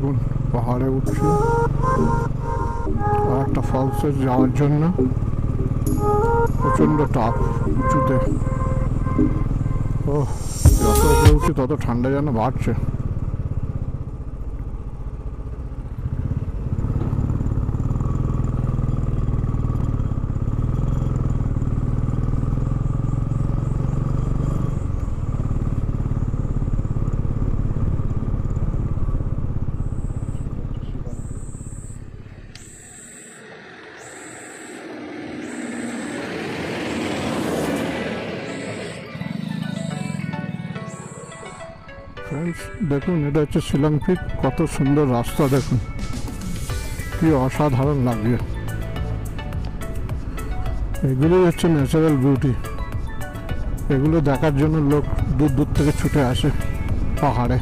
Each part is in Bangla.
দেখুন পাহাড়ে উঠছি আর একটা ফলসে যাওয়ার জন্য প্রচণ্ড টাফ উঁচুতে। ও যত উপরে উঠছি তত ঠান্ডা যেন বাড়ছে। ফ্রেন্ডস দেখুন এটা হচ্ছে শিলং পিক। কত সুন্দর রাস্তা দেখুন, কি অসাধারণ লাগছে। এগুলোই হচ্ছে ন্যাচারাল বিউটি। এগুলো দেখার জন্য লোক দূর দূর থেকে ছুটে আসে পাহাড়ে।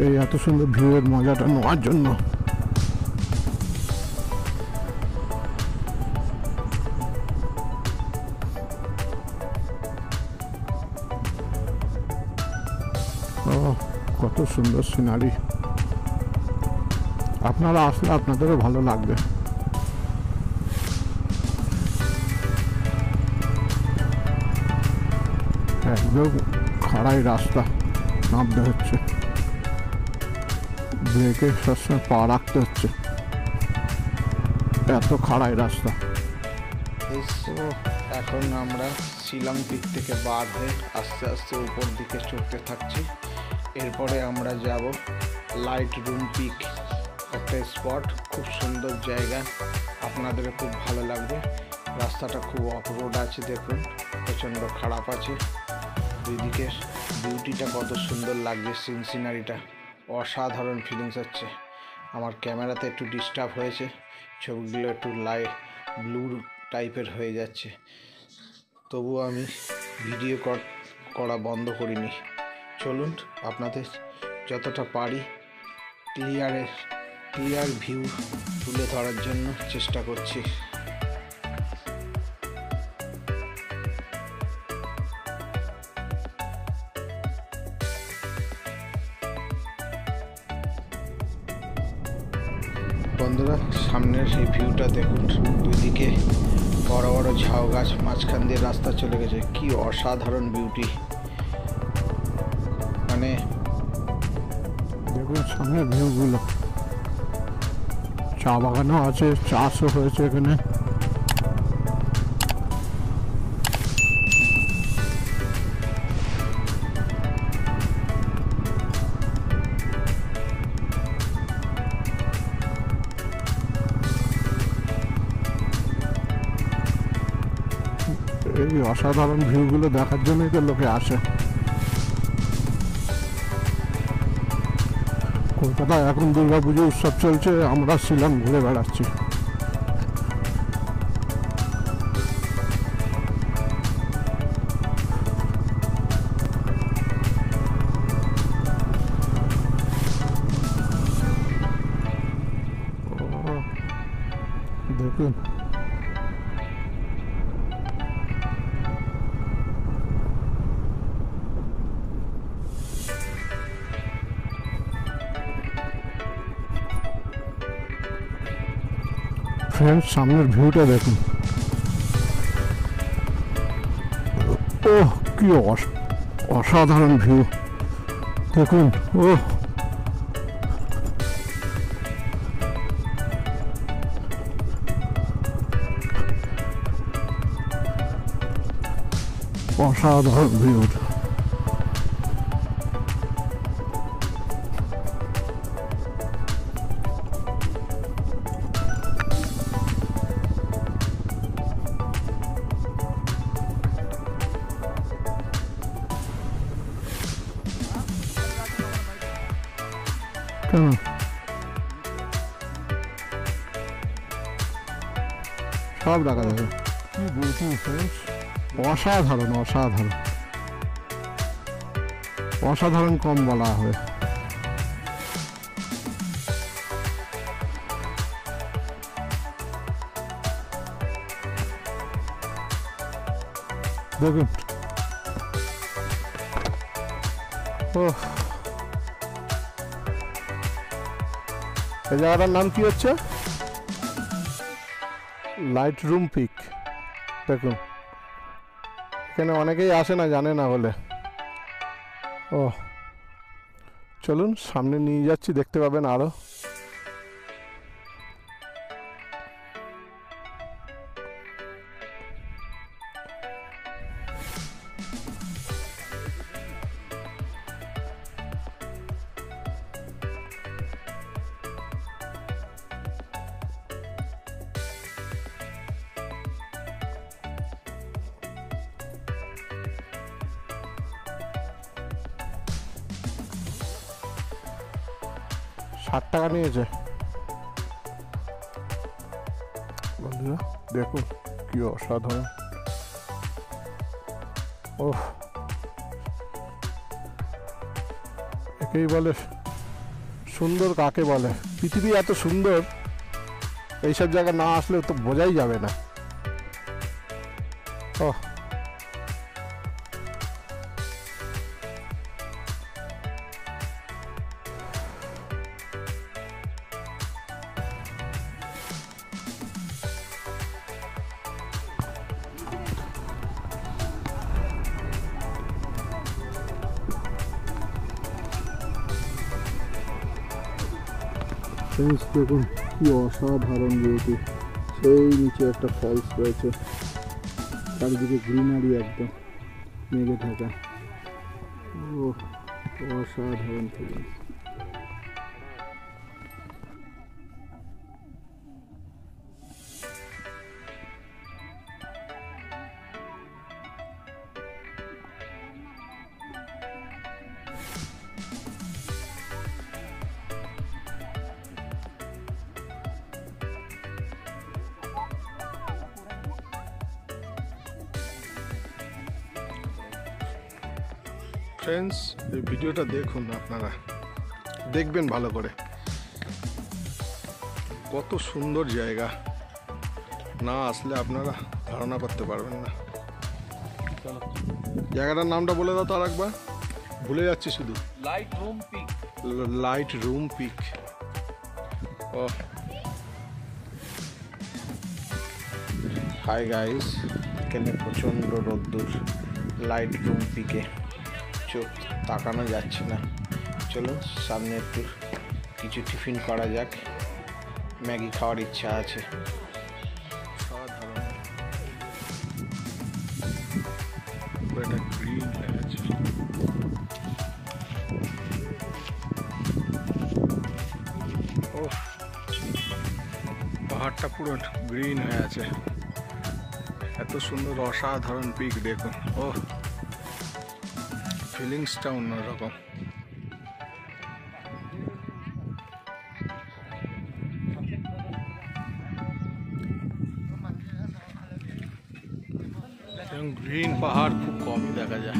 এই এত সুন্দর ভিউয়ের মজাটা নেওয়ার জন্য। কত সুন্দর সিনারি। আপনারা আসলে আপনাদেরও ভালো লাগবে। একদম খাড়াই রাস্তা, নামতে হচ্ছে, ব্রেকে সবসময় পা রাখতে হচ্ছে, এত খাড়াই রাস্তা। এখন আমরা শিলং পিক থেকে বার হয়ে আস্তে আস্তে উপর দিকে চড়তে থাকছি। এরপরে আমরা যাব লাইট রুম পিক, একটা স্পট, খুব সুন্দর জায়গা, আপনাদের খুব ভালো লাগবে। রাস্তাটা খুব অফ রোড আছে, দেখুন প্রচণ্ড খারাপ আছে। দুই দিকের বিউটিটা কত সুন্দর লাগছে, সিনারিটা অসাধারণ ফিলিংস হচ্ছে। আমার ক্যামেরাতে একটু ডিস্টার্ব হয়েছে, ছবিগুলো একটু লাইট ব্লু টাইপের হয়ে যাচ্ছে, তবুও আমি ভিডিও করা বন্ধ করিনি। চলুন আপনাদের যতটা পারি ক্লিয়ার ভিউ তুলে ধরার জন্য চেষ্টা করছি। বন্ধুরা সামনের এই ভিউটা দেখুন, দুই দিকে বড় বড় ঝাউ গাছ, মাঝখান দিয়ে রাস্তা চলে গেছে, কি অসাধারণ বিউটি। মানে দেখুন সামনের ভিউগুলো, চা বাগানও আছে, চাষও হয়েছে এখানে। এই অসাধারণ ভিউগুলো দেখার জন্যই তো লোকে আসে। কলকাতায় এখন দুর্গাপুজো উৎসব চলছে, আমরা শিলং ঘুরে বেড়াচ্ছি। দেখুন ফ্রেন্ডস, সামনের ভিউটা দেখুন। ওহ কি অসাধারণ ভিউ দেখুন। ওহ অসাধারণ ভিউ। কেন সব দেখা যাবে, কি বলছি ফ্রেন্ডস, অসাধারণ অসাধারণ অসাধারণ কম বলা হবে। দেখুন এই জায়গাটার নাম কি হচ্ছে? Light room Peak. দেখুন এখানে অনেকেই আসে না, জানে না বলে। ও চলুন সামনে নিয়ে যাচ্ছি, দেখতে পাবেন আরো। ষাট টাকা নিয়েছে। বন্ধুরা দেখুন কি অসাধারণ। ওহ, একেই বলে সুন্দর কাকে বলে। পৃথিবী এত সুন্দর, এইসব জায়গা না আসলে তো বোঝাই যাবে না। ওহ, দেখুন কি অসাধারণ ভিউটি। সেই নিচে একটা ফলস রয়েছে, চারিদিকে গ্রিনারি একদম মেঘে থাকা। ও অসাধারণ ফিলিংস। ফ্রেন্ডস, এই ভিডিওটা দেখুন, আপনারা দেখবেন ভালো করে। কত সুন্দর জায়গা, না আসলে আপনারা ধারণা করতে পারবেন না। জায়গাটার নামটা বলে দাও তো আরেকবার, ভুলে যাচ্ছি শুধু। Light room pick. Light room pick. Oh hi guys, এখানে প্রচণ্ড রোদ্দুর। লাইট রুম পিকে চোখ তাকানো যাচ্ছে না। চলুন সামনে একটু কিছু টিফিন করা যাক, ম্যাগি খাওয়ার ইচ্ছা আছে। এটা গ্রিন হয়ে গেছে। ও পাহাড়টা পুরো গ্রিন হয়ে আছে। এত সুন্দর অসাধারণ পিক দেখুন। ও ফিলিংসটা অন্যরকম। গ্রিন পাহাড় খুব কমই দেখা যায়।